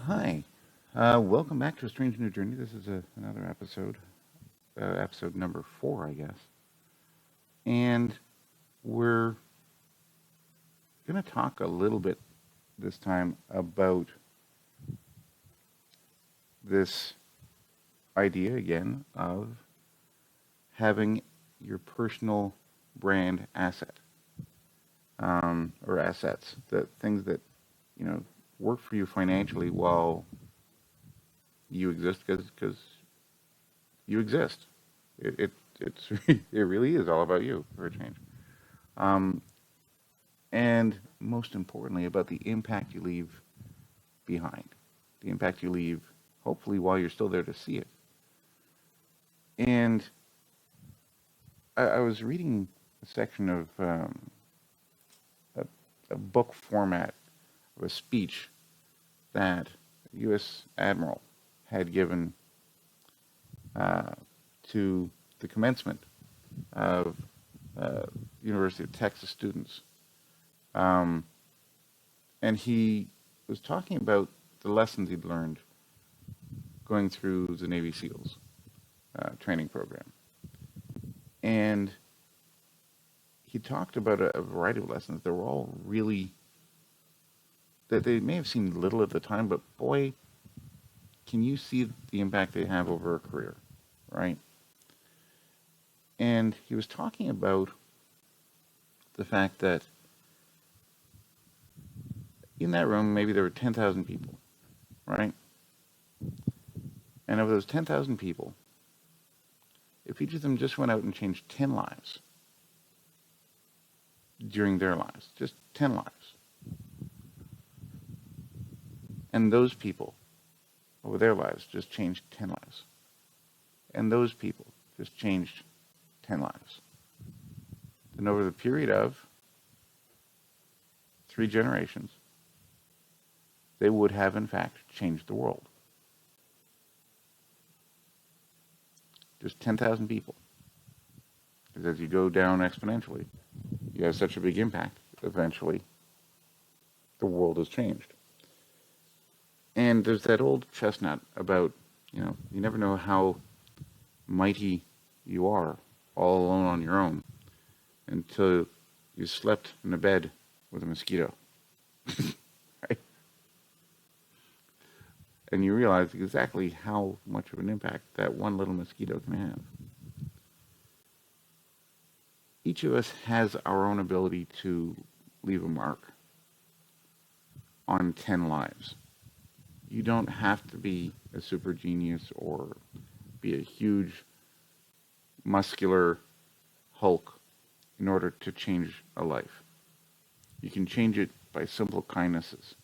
Hi, welcome back to A Strange New Journey. This is another episode, episode number 4, I guess. And we're going to talk a little bit this time about this idea again of having your personal brand asset, or assets, the things that, you know, work for you financially while you exist because you exist. It's it really is all about you for a change. Um, and most importantly, about the impact you leave behind, the impact you leave, hopefully, while you're still there to see it. And I was reading a section of a, a book format of a speech that a U.S. Admiral had given uh, to the commencement of University of Texas students. Um, and he was talking about the lessons he'd learned going through the Navy SEALs training program. And he talked about a variety of lessons that were all really, that they may have seemed little at the time, but boy, can you see the impact they have over a career, right? And he was talking about the fact that in that room, maybe there were 10,000 people, right? And of those 10,000 people, if each of them just went out and changed 10 lives during their lives, just 10 lives, and those people over their lives just changed 10 lives, and those people just changed 10 lives, then over the period of 3 generations, they would have in fact changed the world. Just 10,000 people. Because as you go down exponentially, you have such a big impact, eventually the world has changed. And there's that old chestnut about, you never know how mighty you are all alone on your own until you slept in a bed with a mosquito. Right? And you realize exactly how much of an impact that one little mosquito can have. Each of us has our own ability to leave a mark on 10 lives. You don't have to be a super genius or be a huge muscular Hulk in order to change a life. You can change it by simple kindnesses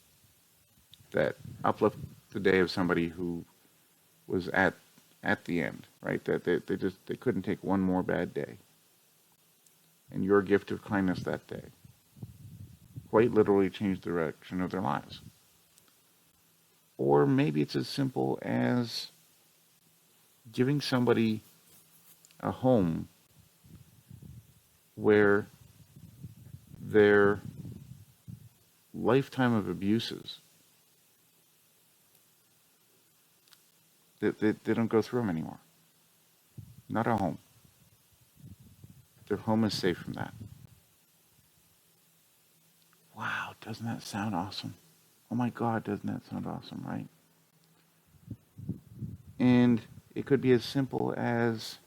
that uplift the day of somebody who was at the end, right? That they couldn't take one more bad day. And your gift of kindness that day quite literally changed the direction of their lives. Or maybe it's as simple as giving somebody a home where their lifetime of abuses, they don't go through them anymore. Not a home. Their home is safe from that. Wow, doesn't that sound awesome? Oh my God, doesn't that sound awesome, right? And it could be as simple as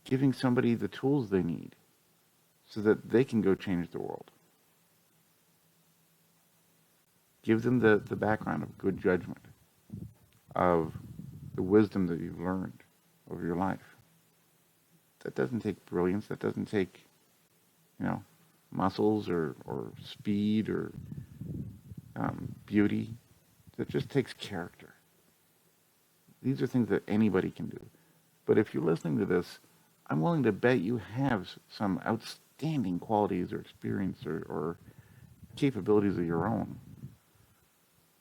giving somebody the tools they need so that they can go change the world. Give them the background of good judgment, of the wisdom that you've learned over your life. That doesn't take brilliance. That doesn't take, muscles or speed or beauty. That just takes character. These are things that anybody can do. But if you're listening to this, I'm willing to bet you have some outstanding qualities or experience or capabilities of your own.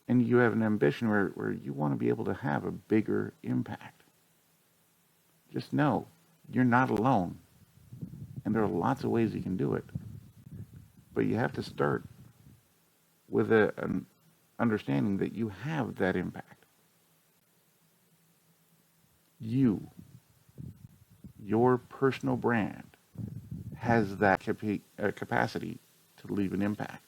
And you have an ambition where you want to be able to have a bigger impact. Just know you're not alone. And there are lots of ways you can do it. But you have to start with a understanding that you have that impact. Your personal brand has that capacity to leave an impact.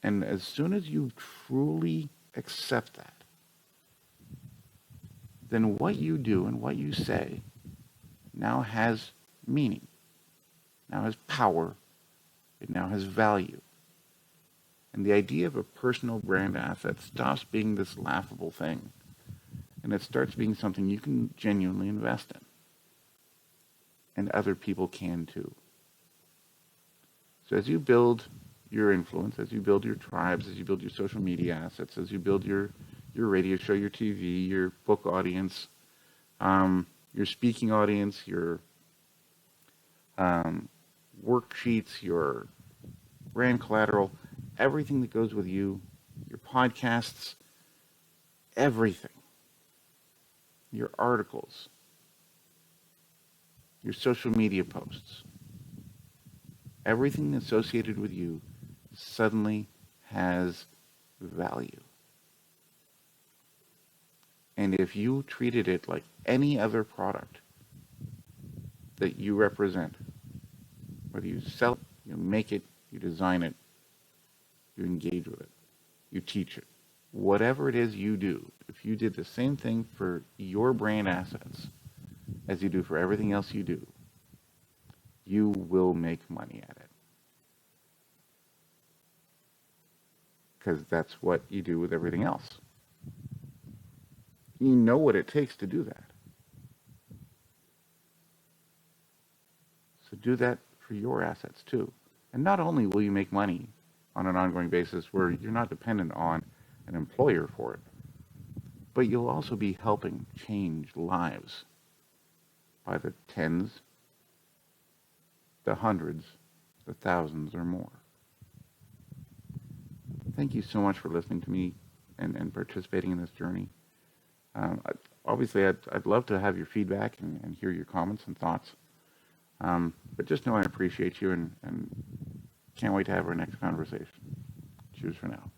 And as soon as you truly accept that, then what you do and what you say now has meaning, now has power, it now has value. And the idea of a personal brand asset stops being this laughable thing, and it starts being something you can genuinely invest in. And other people can too. So as you build your influence, as you build your tribes, as you build your social media assets, as you build your radio show, your TV, your book audience, your speaking audience, your worksheets, your brand collateral, everything that goes with you, your podcasts, everything, your articles, your social media posts, everything associated with you suddenly has value. And if you treated it like any other product that you represent, whether you sell it, you make it, you design it, you engage with it, you teach it, whatever it is you do, if you did the same thing for your brand assets as you do for everything else you do, you will make money at it. Because that's what you do with everything else. You know what it takes to do that. So do that for your assets too. And not only will you make money on an ongoing basis where you're not dependent on an employer for it, but you'll also be helping change lives by the tens, the hundreds, the thousands or more. Thank you so much for listening to me and participating in this journey. Obviously, I'd love to have your feedback and hear your comments and thoughts. But just know I appreciate you and can't wait to have our next conversation. Cheers for now.